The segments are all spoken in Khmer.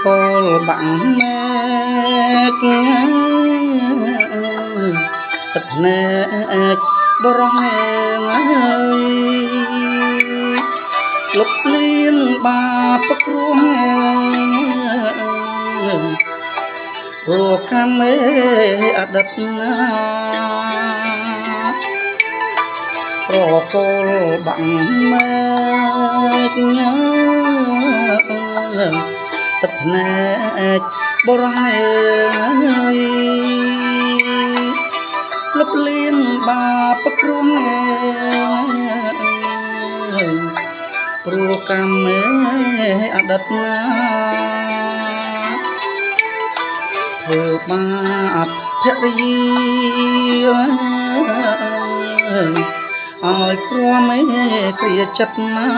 កូលបាំងមេឃទឹកភ្នែកបរោះអើយលុបលៀនបាបគ្រោះព្រោះកម្មមេអតីតណាប្រកូលបាំងមេឃទឹកភ្នែកបរោះអើយលុបលៀនបាបគ្រោះព្រោះកម្មមេអតីតណាធ្វើបាបភរិយាឲ្យក្រមេគ្រាចិត្តណា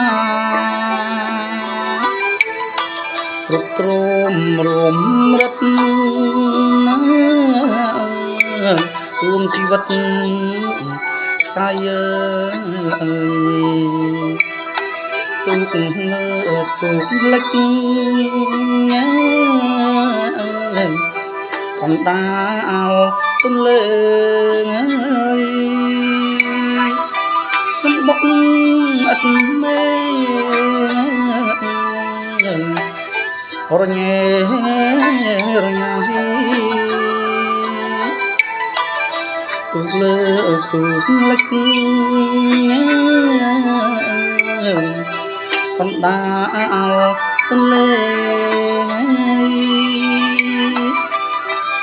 គ្រប់គ្រងរំរិតណារួមជីវិតខ្សែអើយទូកលើទូកលិចកំដាលទន្លេសំបុកអត់មេរញ៉េរញ៉ាទូកលើទូកលិចកំដាលទន្លេ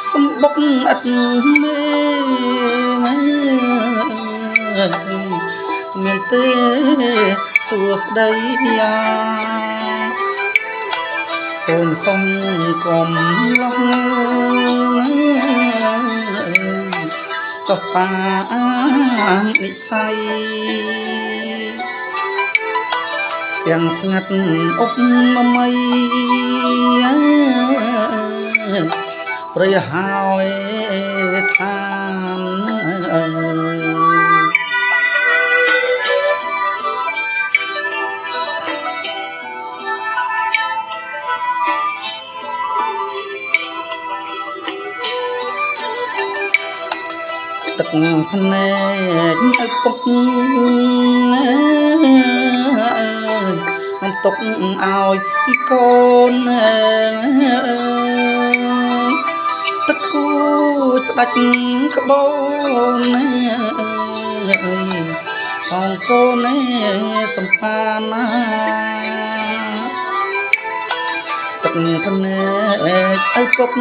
សំបុកអត់មេមានទេសួស្ដីកូនកុំកំឡោះចុះតាមនិស័យទាំងស្ងាត់អុកមមៃប្រយហើយឋានទឹកភ្នែកឲ្យពុកទុកឲ្យកូនទឹកគូចផ្ដាច់ក្បូនផងកូនសំផាណាទឹកភ្នែកឲ្យពុក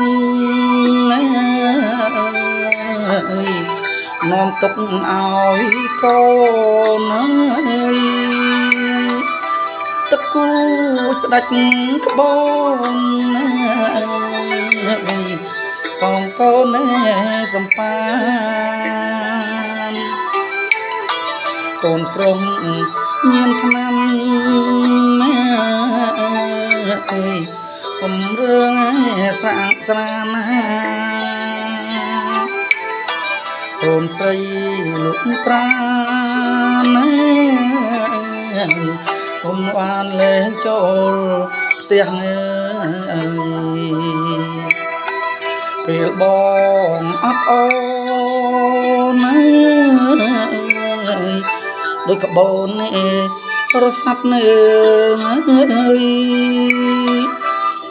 នាំទុកឲ្យកូនទឹកគូចផ្ដាច់ក្បូនផងកូនសំប៉ានកូនប្រុសញៀនថ្នាំកុំរឿងស្រាកស្រាណាកូនស្រីលោកប្រាណកុំបានលេងចូលផ្ទះពេលបងអត់អូនដូចកបូនរសាប់នៅ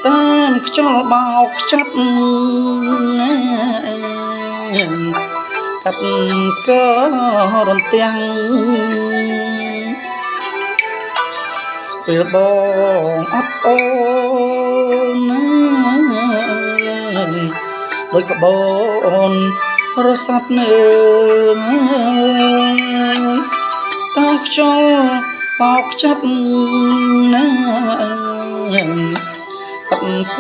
តាមខ្យល់បោកខ្ចាត់កាត់ករន្ទាំងពេលបងអត់អូនដូចកបូនរសាប់នៅតាមខ្យល់បោកខ្ចាត់កាត់ក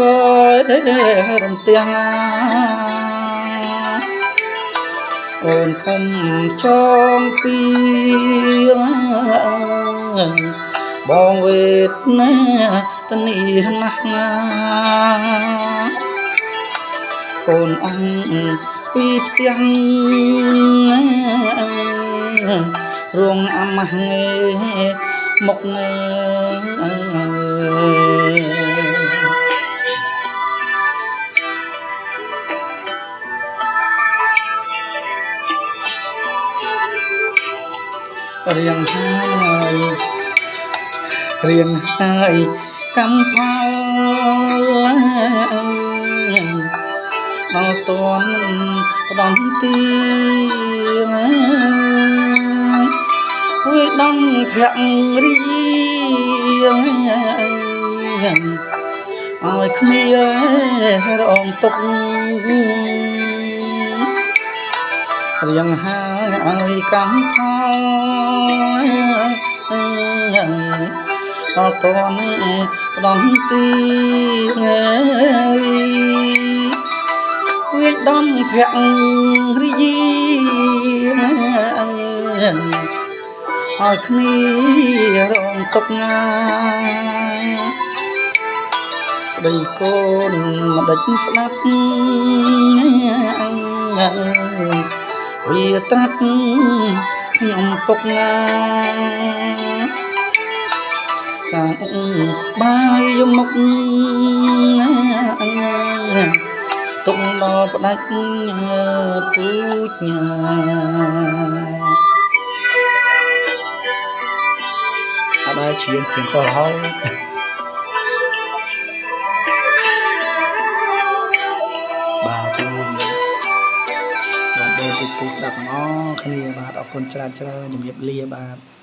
រន្ទាំងអូនខំចងពីបងវេទនាតនីណាស់ណាកូនអង្គពីផ្ទះរងអមហេមក រៀងហើយរៀងហើយកម្មផលមកតនផ្ដំទីមួយដំភក្រីឲ្យគ្នារងទុករៀងហើយកម្មផលអត់តនេះផ្ដំទីវាដំភក្រីឲ្យគ្នារងទុកណាស្ដីកូនមិនដេចស្ដាប់វាត្រាត់ខ្ញុំទុកណាសាងបាយយមុខទុកដល់ផ្ដាច់ពូជញាអត់ដល់ជាងកលហោបាទជូនបងប្អូនទីពូស្ដាប់ទាំងអស់គ្នាបាទអរគុណច្រើនជំរាបលាបាទ